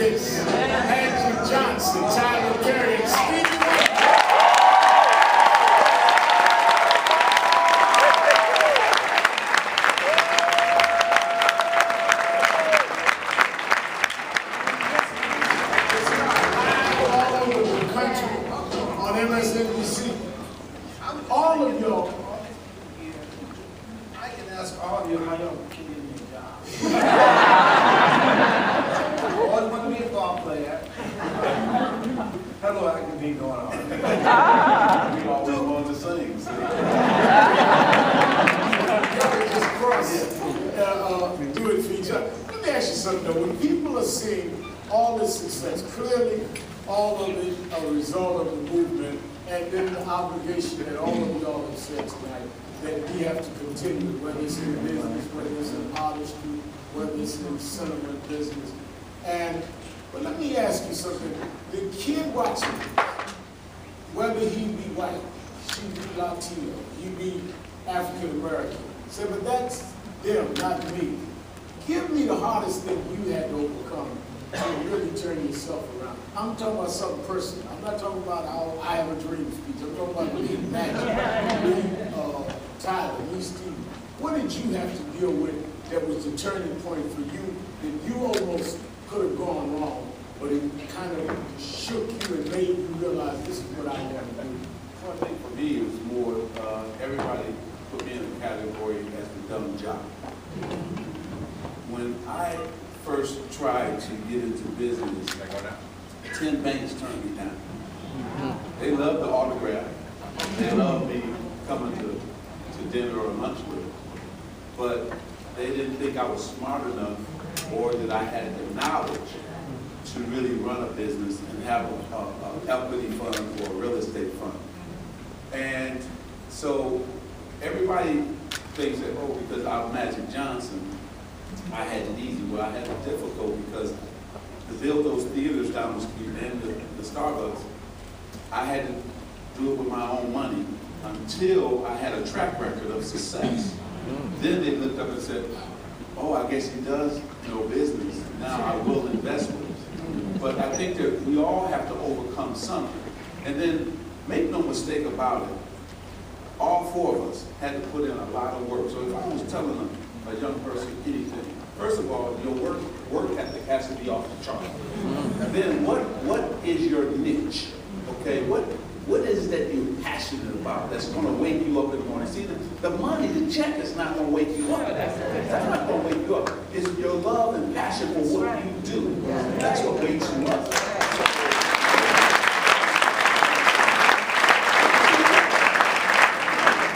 Msnbc, Magic Johnson, Tyler Perry, and Steve White. All over the country on Msnbc. All of y'all, I can ask all of you how y'all can get a job. Always want to be a ball player. Hello, I can be going on. We always want to sing. Just cross. Do it for each other. Let me ask you something though. When people are seeing all this success, clearly all of it a result of the movement, and then the obligation that all of y'all have said tonight that we have to continue, whether it's in business, whether it's in artistry, whether it's in cinema business. But let me ask you something. The kid watching, whether he be white, she be Latino, he be African American, say, but that's them, not me. Give me the hardest thing you had to overcome to really turn yourself around. I'm talking about something personal. I'm not talking about how I have a dream speech. I'm talking about me, Magic, me, Tyler, me, Steve. What did you have to deal with that was the turning point for you that you almost could have gone wrong, but it kind of shook you and made you realize this is what I want to do? Well, I think for me it was more, everybody put me in a category as the dumb jock. When I first tried to get into business, 10 banks turned me down. They loved the autograph. They loved me coming to dinner or lunch with them. But they didn't think I was smart enough or that I had the knowledge to really run a business and have an equity fund or a real estate fund. And so everybody thinks that, oh, because I'm Magic Johnson, I had it easy. Well, I had it difficult because to build those theaters down the street and the Starbucks, I had to do it with my own money until I had a track record of success. Then they looked up and said, oh, I guess he does know business. Now I will invest with him. But I think that we all have to overcome something. And then make no mistake about it, all four of us had to put in a lot of work. So if I was telling a young person anything, first of all, your work ethic has to be off the chart. And then what is your niche? Okay, what is that you're passionate about that's going to wake you up in the morning? See, the money, the check is not going to wake you up. That's not going to wake you up. It's your love and passion for what you do. That's what wakes you up.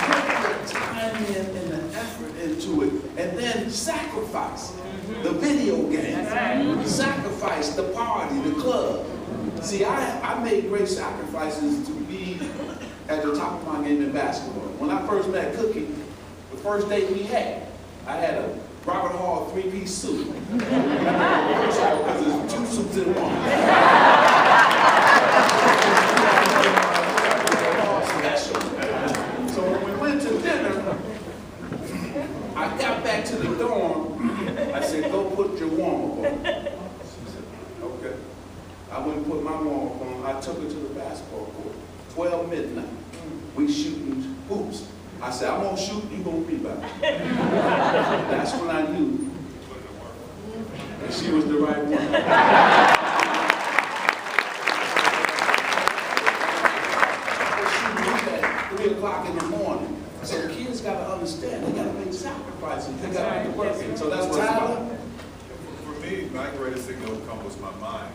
Put the time in and the effort into it, and then sacrifice the video game, sacrifice the party, the club. See, I made great sacrifices to be at the top of my game in basketball. When I first met Cookie, the first date we had, I had a Robert Hall three-piece suit. Because there's two suits in one. So when we went to dinner, I got back to the dorm. I said, go put your warm-up on. Okay. I went and put my warm-up on. I took her to the basketball court. 12 midnight. We shooting hoops. I said, I'm going to shoot, you going to rebound. That's when I knew that she was the right one. At 3 o'clock in the morning. So kids got to understand, they got to make sacrifices. They got to make the work in. So that's what it's about. For me, my greatest thing to overcome was my mind.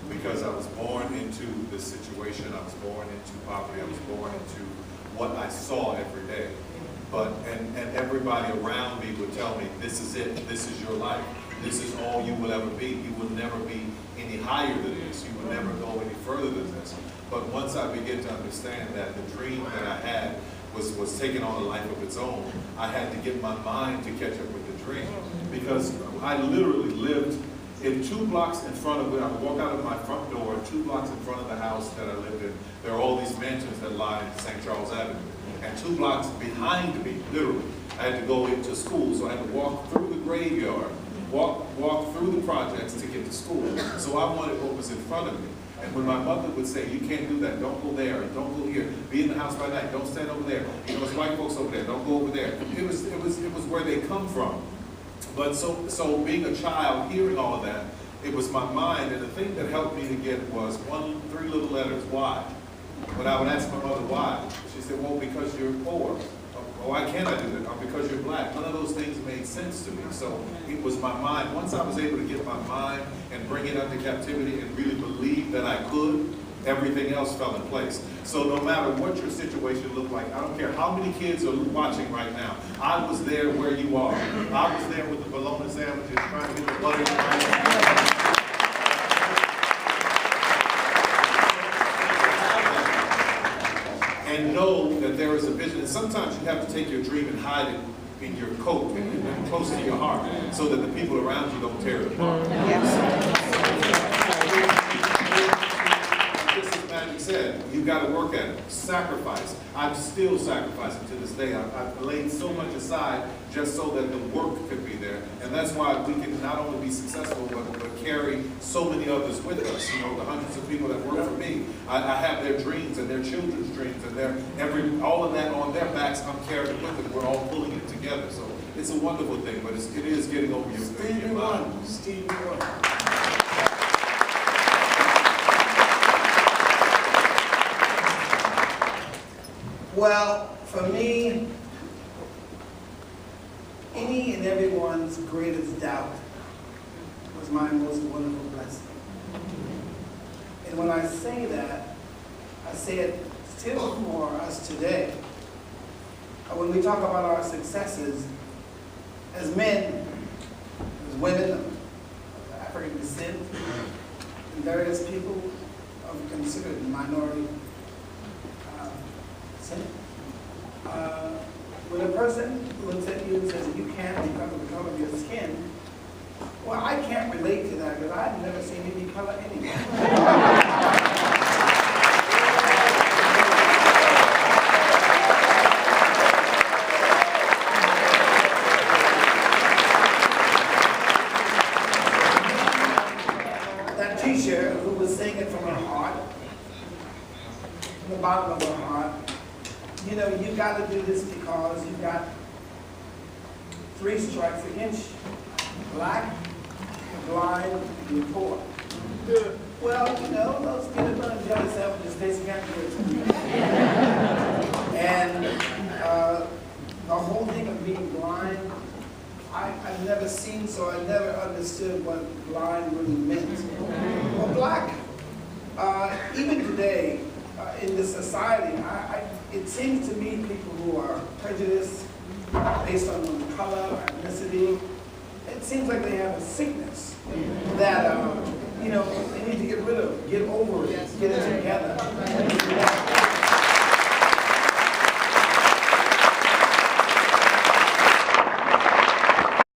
Because I was born into this situation, I was born into poverty, I was born into what I saw every day. And everybody around me would tell me, this is it, this is your life, this is all you will ever be. You will never be any higher than this, you will never go any further than this. But once I began to understand that the dream that I had was taking on a life of its own, I had to get my mind to catch up with the dream. Because I literally lived in 2 blocks in front of, when I would walk out of my front door, 2 blocks in front of the house that I lived in, there are all these mansions that lie in St. Charles Avenue. And 2 blocks behind me, literally, I had to go into school. So I had to walk through the graveyard walk through the projects to get to school. So I wanted what was in front of me. And when my mother would say, you can't do that, don't go there, don't go here, be in the house by night, don't stand over there, you know, it's white folks over there, don't go over there. It was where they come from. But so being a child, hearing all of that, it was my mind, and the thing that helped me to get was 3 little letters, why? When I would ask my mother why, she said, well, because you're poor. Oh, why can't I do that? Or because you're black. None of those things made sense to me. So it was my mind. Once I was able to get my mind and bring it under captivity and really believe that I could, everything else fell in place. So no matter what your situation looked like, I don't care how many kids are watching right now, I was there where you are. I was there with the bologna sandwiches, trying to get the butter. And know that there is a vision. And sometimes you have to take your dream and hide it in your coat and close to your heart so that the people around you don't tear it apart. Just as Magic said, you've got to work at it. Sacrifice. I'm still sacrificing to this day. I've laid so much aside just so that the work could be there. And that's why we can not only be successful, but carry so many others with us. You know, the hundreds of people that work for me, I have their dreams and their children's dreams and all of that on their backs. I'm carrying it with them. We're all pulling it together. So it's a wonderful thing, but it is getting over your mind. Stevie Wonder. Well, for me, any and everyone's greatest doubt was my most wonderful blessing. And when I say that, I say it still for us today. When we talk about our successes, as men, as women of African descent, and various people of considered minority, when a person looks at you and says you can't because of the color of your skin, well, I can't relate to that because I've never seen any color anywhere. That teacher who was singing from her heart, from the bottom of her heart, you know, you got to do this because you've got 3 strikes against you. Black, blind, and you're poor. Well, you know, those peanut butter and jelly sandwiches taste kind of good to me. And the whole thing of being blind, I've never seen, so I never understood what blind really meant. Well, black, even today, in this society, it seems to me people who are prejudiced based on color, ethnicity, it seems like they have a sickness that, you know, they need to get rid of, get over it, get it together.